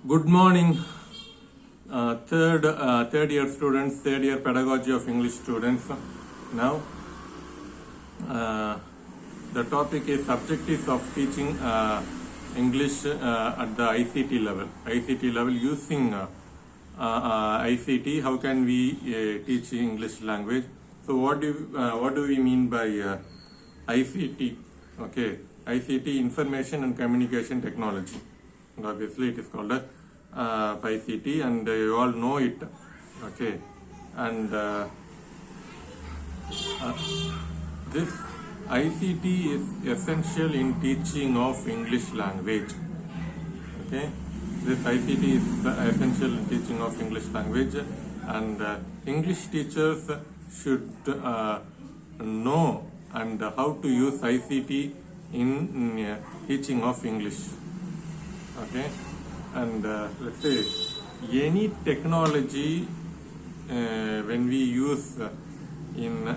Good morning, third year students, third year pedagogy of English students. Now, the topic is objectives of teaching English at the ICT level. ICT level using ICT. How can we teach English language? So, what do we mean by ICT? Okay, ICT, Information and Communication Technology. Obviously, it is called ICT, and you all know it. Okay, and this ICT is essential in teaching of English language. Okay, this ICT is essential in teaching of English language, and English teachers should know and how to use ICT in teaching of English. Okay, and let's say any technology when we use in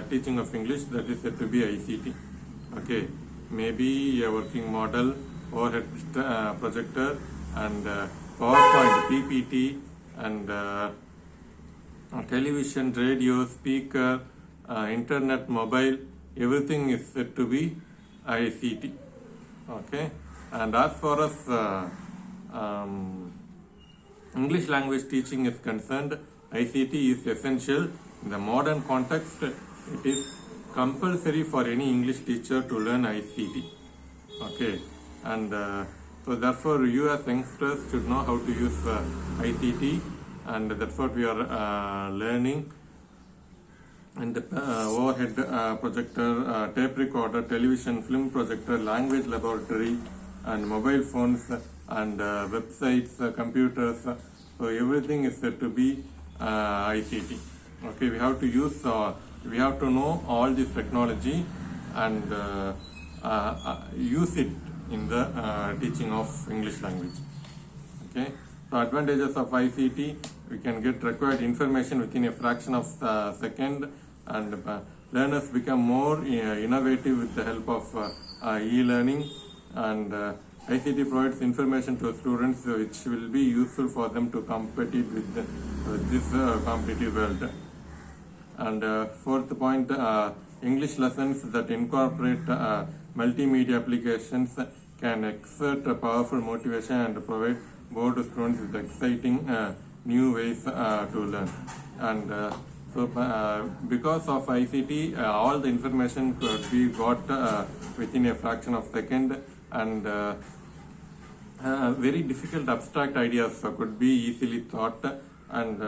teaching of English, that is said to be ICT. Okay, maybe a working model, overhead projector, and PowerPoint, PPT, and television, radio, speaker, internet, mobile, everything is said to be ICT. Okay, and as far as English language teaching is concerned, ICT is essential. In the modern context, it is compulsory for any English teacher to learn ICT. Okay, and so therefore you as youngsters should know how to use ICT, and that's what we are learning. And overhead projector, tape recorder, television, film projector, language laboratory, and mobile phones, and websites, computers. So everything is said to be ICT. Okay, we have to use, we have to know all this technology and use it in the teaching of English language. Okay, so advantages of ICT: we can get required information within a fraction of a second, and learners become more innovative with the help of e-learning, and ICT provides information to students which will be useful for them to compete with this competitive world. And fourth point, English lessons that incorporate multimedia applications can exert a powerful motivation and provide both students with exciting new ways to learn. And so because of ICT, all the information could be got within a fraction of a second, and very difficult abstract ideas could be easily thought, and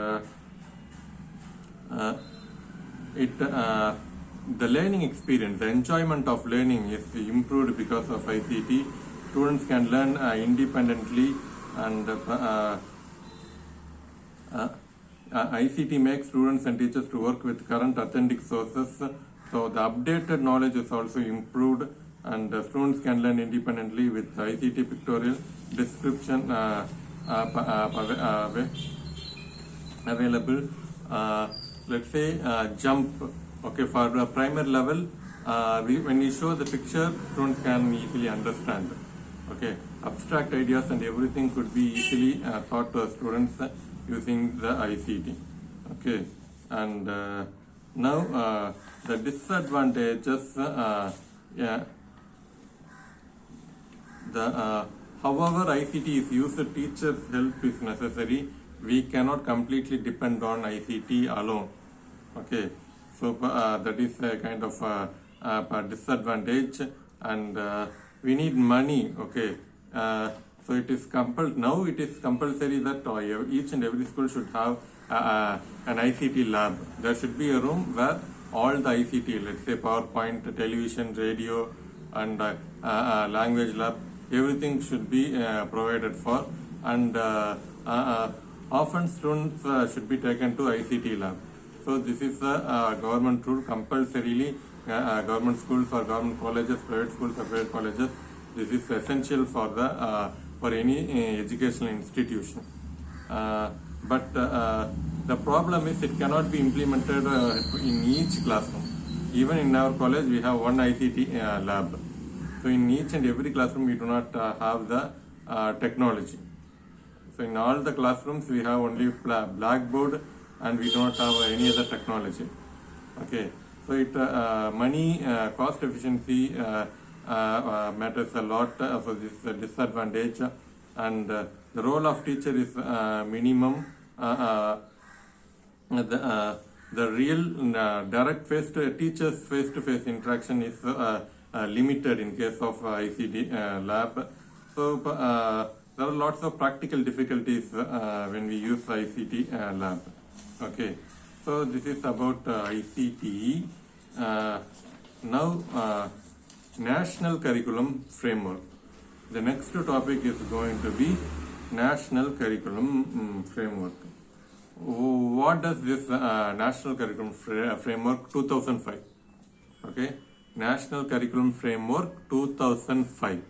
the learning experience, the enjoyment of learning is improved because of ICT. Students can learn independently, and ICT makes students and teachers to work with current authentic sources, so the updated knowledge is also improved, and students can learn independently with ICT pictorial description available. Let's say jump. Okay, for the primary level, when we show the picture, students can easily understand. Okay, abstract ideas and everything could be easily taught to students using the ICT. Okay, and now the disadvantages. However ICT is used, teachers' help is necessary. We cannot completely depend on ICT alone. Okay, so that is a kind of a disadvantage, and we need money. Okay, so it is now it is compulsory that each and every school should have an ICT lab. There should be a room where all the ICT, let's say PowerPoint, television, radio, and language lab, everything should be provided for, and often students should be taken to ICT lab. So this is a government rule, compulsorily government schools or government colleges, private schools or private colleges. This is essential for the for any educational institution. But the problem is it cannot be implemented in each classroom. Even in our college, we have one ICT lab. So in each and every classroom, we do not have the technology. So in all the classrooms we have only blackboard and we don't have any other technology. Okay, so it money cost efficiency matters a lot. So this is a disadvantage, and the role of teacher is minimum. The real direct teachers face-to-face interaction is limited in case of ICT lab. So there are lots of practical difficulties when we use ICT lab. Okay, so this is about ICT. Now National Curriculum Framework. The next topic is going to be National Curriculum Framework. What does this National Curriculum Framework 2005? Okay, National Curriculum Framework 2005.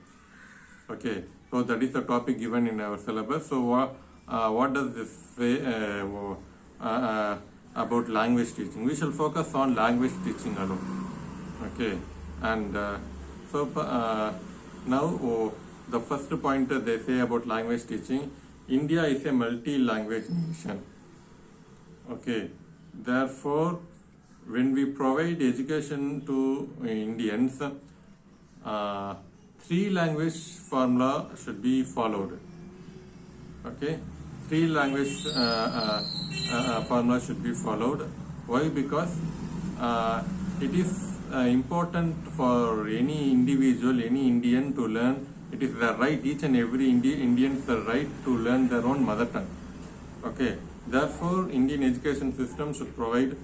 Okay, so that is the topic given in our syllabus. So what does this say about language teaching? We shall focus on language teaching alone. Okay, and now the first point they say about language teaching: India is a multi-language nation. Okay, therefore, when we provide education to Indians, 3-language formula should be followed. Okay, 3-language formula should be followed. Why? Because it is important for any individual, any Indian to learn. It is the right, each and every Indian's the right to learn their own mother tongue. Okay, therefore, Indian education system should provide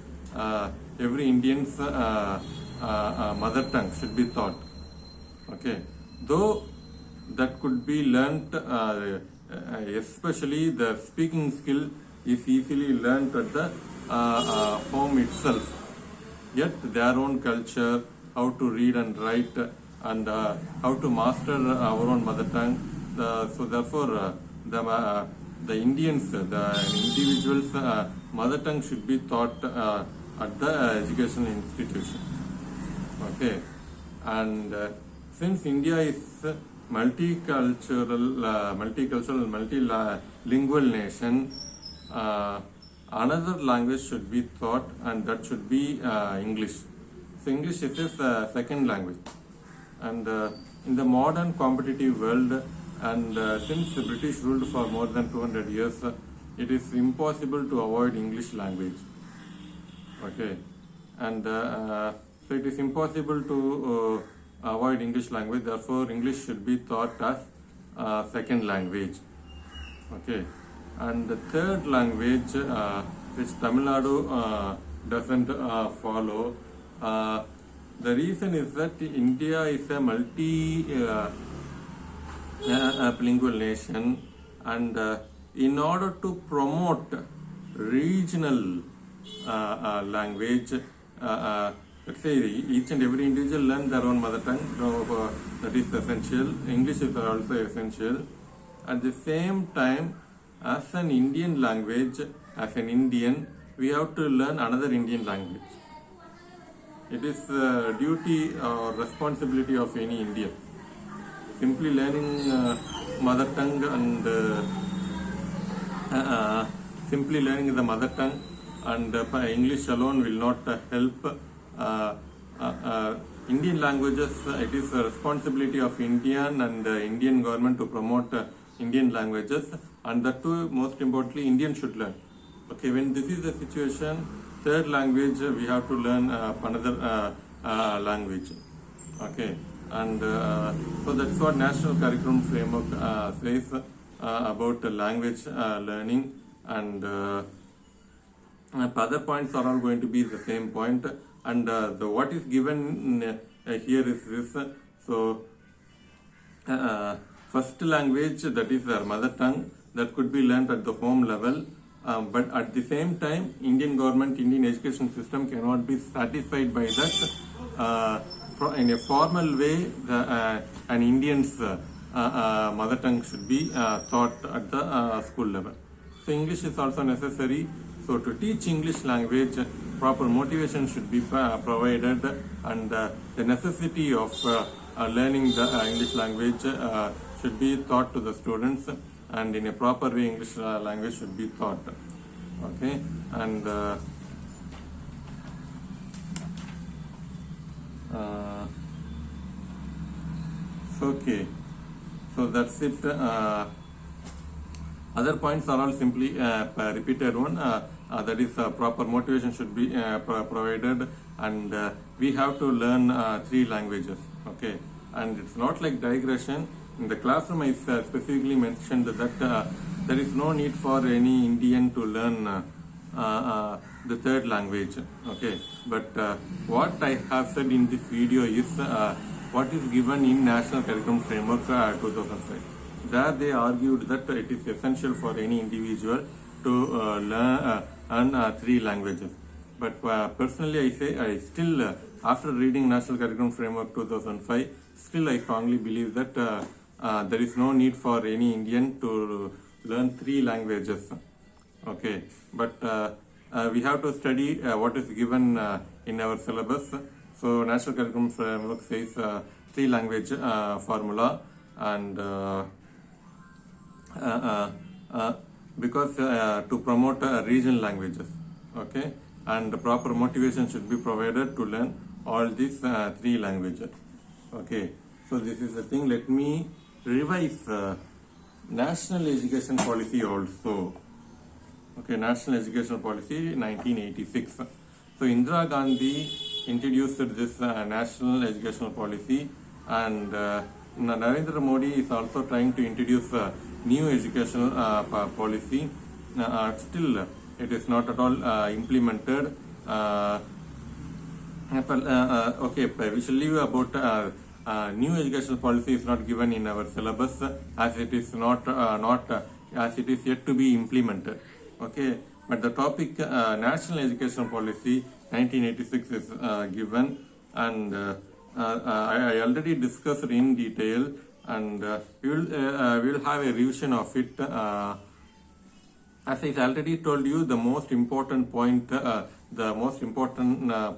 every Indian's mother tongue should be taught. Okay, though that could be learnt, especially the speaking skill is easily learnt at the home itself. Yet their own culture, how to read and write, and how to master our own mother tongue. So therefore, the Indians, the individuals' mother tongue should be taught at the educational institution. Okay, and since India is multicultural, multilingual nation, another language should be taught, and that should be English. So English is his second language, and in the modern competitive world, and since the British ruled for more than 200 years, it is impossible to avoid English language. Okay, and so it is impossible to avoid English language. Therefore, English should be taught as second language. Okay, and the third language, which Tamil Nadu doesn't follow. The reason is that India is a multi-lingual nation, and in order to promote regional language, let's say each and every individual learn their own mother tongue, that is essential. English is also essential. At the same time, as an Indian language, as an Indian, we have to learn another Indian language. It is duty or responsibility of any Indian. Simply learning mother tongue and simply learning the mother tongue and English alone will not help. Indian languages, it is a responsibility of Indian and Indian government to promote Indian languages, and that too, most importantly, Indian should learn. Okay, when this is the situation, third language we have to learn another language. Okay, and so that's what National Curriculum Framework says about language learning, and other points are all going to be the same point, and what is given here is this. So first language, that is their mother tongue, that could be learnt at the home level, but at the same time, Indian government, Indian education system cannot be satisfied by that. In a formal way, an Indian's mother tongue should be taught at the school level. So English is also necessary. So to teach English language, proper motivation should be provided, and the necessity of learning the English language should be taught to the students, and in a proper way English language should be taught. Okay, and okay, so that's it. Other points are all simply repeated one. That is, proper motivation should be provided, and we have to learn 3 languages. Okay, and it's not like digression. In the classroom, I specifically mentioned that there is no need for any Indian to learn the 3rd language. Okay, but what I have said in this video is what is given in National Curriculum Framework 2005. There they argued that it is essential for any individual to learn 3 languages. But personally, I say I still, after reading National Curriculum Framework 2005, still I strongly believe that there is no need for any Indian to learn 3 languages. Okay, but we have to study what is given in our syllabus. So National Curriculum Framework says 3 language formula, and because to promote regional languages. Okay, and the proper motivation should be provided to learn all these 3 languages. Okay, so this is the thing. Let me revise National Education Policy also. Okay, National Education Policy 1986. So Indira Gandhi introduced this National Educational Policy, and Narendra Modi is also trying to introduce new educational policy. Still, it is not at all implemented. Okay, we shall leave about new educational policy is not given in our syllabus, as it is not as it is yet to be implemented. Okay, but the topic National Education Policy 1986 is given, and I already discussed in detail, and we will have a revision of it. As I already told you, the most important point,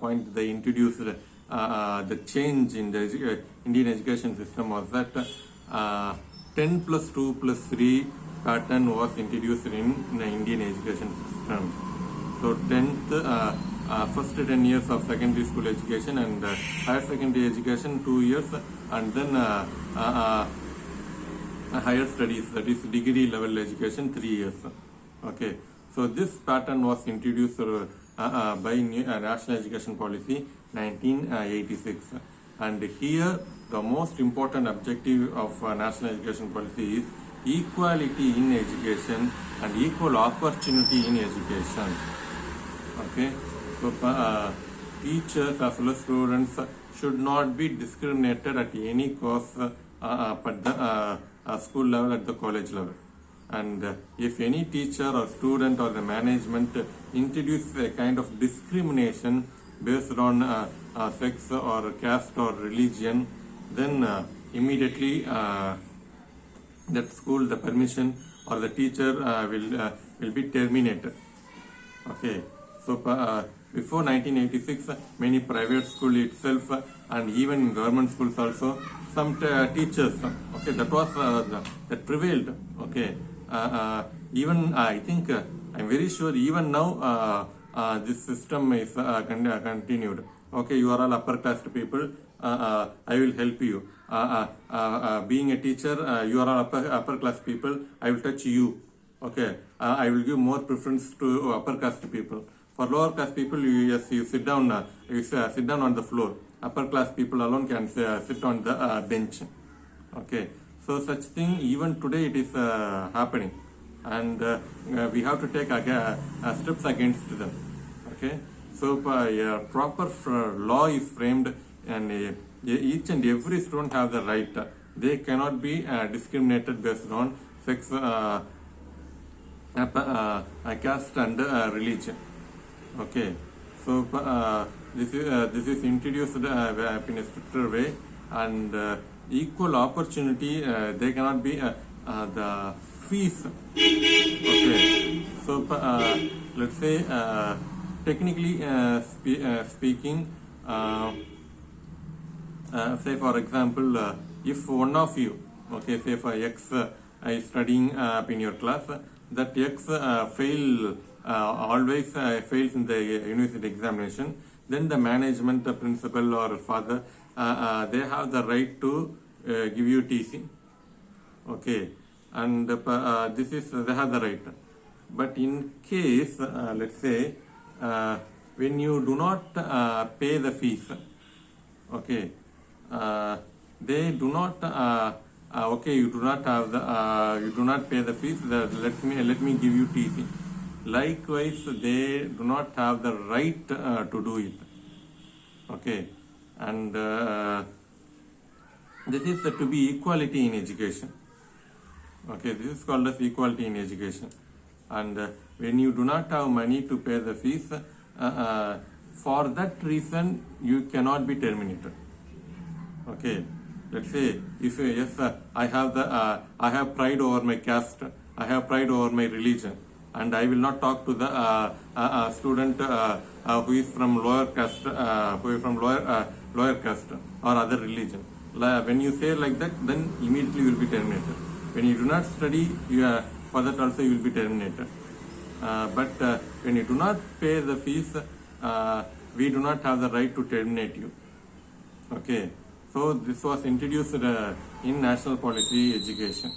point they introduced, the change in the Indian education system was that 10 plus 2 plus 3 pattern was introduced in the Indian education system. So 10th, first 10 years of secondary school education, and higher secondary education 2 years, and then higher studies, that is degree level education 3 years. Okay, so this pattern was introduced by National Education Policy 1986, and here the most important objective of National Education Policy is equality in education and equal opportunity in education. Okay, so teachers as well as students should not be discriminated at any cost at the school level, at the college level. And if any teacher or student or the management introduce a kind of discrimination based on sex or caste or religion, then immediately that school, the permission or the teacher will be terminated. Okay, so before 1986, many private school itself and even in government schools also, some teachers, okay, that was that prevailed. Okay, even I think I'm very sure even now this system is continued. Okay, you are all upper caste people. I will help you. Being a teacher, you are all upper class people. I will touch you. Okay, I will give more preference to upper caste people. For lower caste people, you sit down. You sit down on the floor. Upper class people alone can sit on the bench. Okay, so such thing even today it is happening, and we have to take steps against them. Okay, so proper law is framed, and each and every student have the right. They cannot be discriminated based on sex, caste and religion. Okay, so this is introduced in a stricter way, and equal opportunity, they cannot be the fees. Okay, so let's say technically speaking, say for example, if one of you, Okay, say for X is studying up in your class, that X always fails in the university examination, then the management, the principal or father, they have the right to give you TC. Okay, and this is they have the right. But in case, let's say, when you do not pay the fees, okay, they do not. Okay, you do not have the. You do not pay the fees. Let me give you TC. Likewise, they do not have the right to do it. Okay, and this is to be equality in education. Okay, this is called as equality in education. And when you do not have money to pay the fees, for that reason you cannot be terminated. Okay, let's say if yes, I have pride over my caste, I have pride over my religion, and I will not talk to the student who is from lower caste, lower caste or other religion. When you say like that, then immediately you will be terminated. When you do not study, for that also you will be terminated. But when you do not pay the fees, we do not have the right to terminate you. Okay, so this was introduced in national policy education.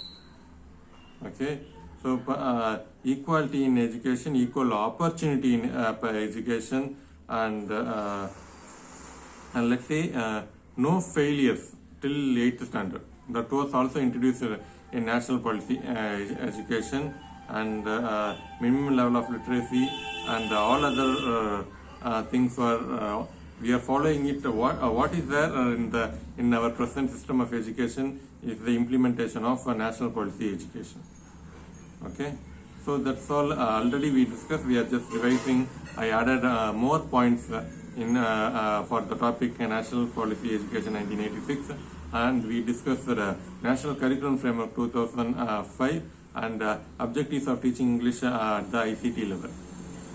Okay, so equality in education, equal opportunity in education, and let's say no failures till 8th standard. That was also introduced in national policy education, and minimum level of literacy and all other things were we are following it. What is there in our present system of education is the implementation of national policy education. Okay, so that's all. Already we discussed. We are just revising. I added more points in for the topic National Policy Education 1986, and we discussed the National Curriculum Framework 2005 and objectives of teaching English at the ICT level.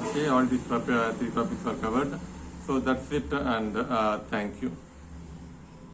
Okay, all these three topics are covered. So that's it, and thank you.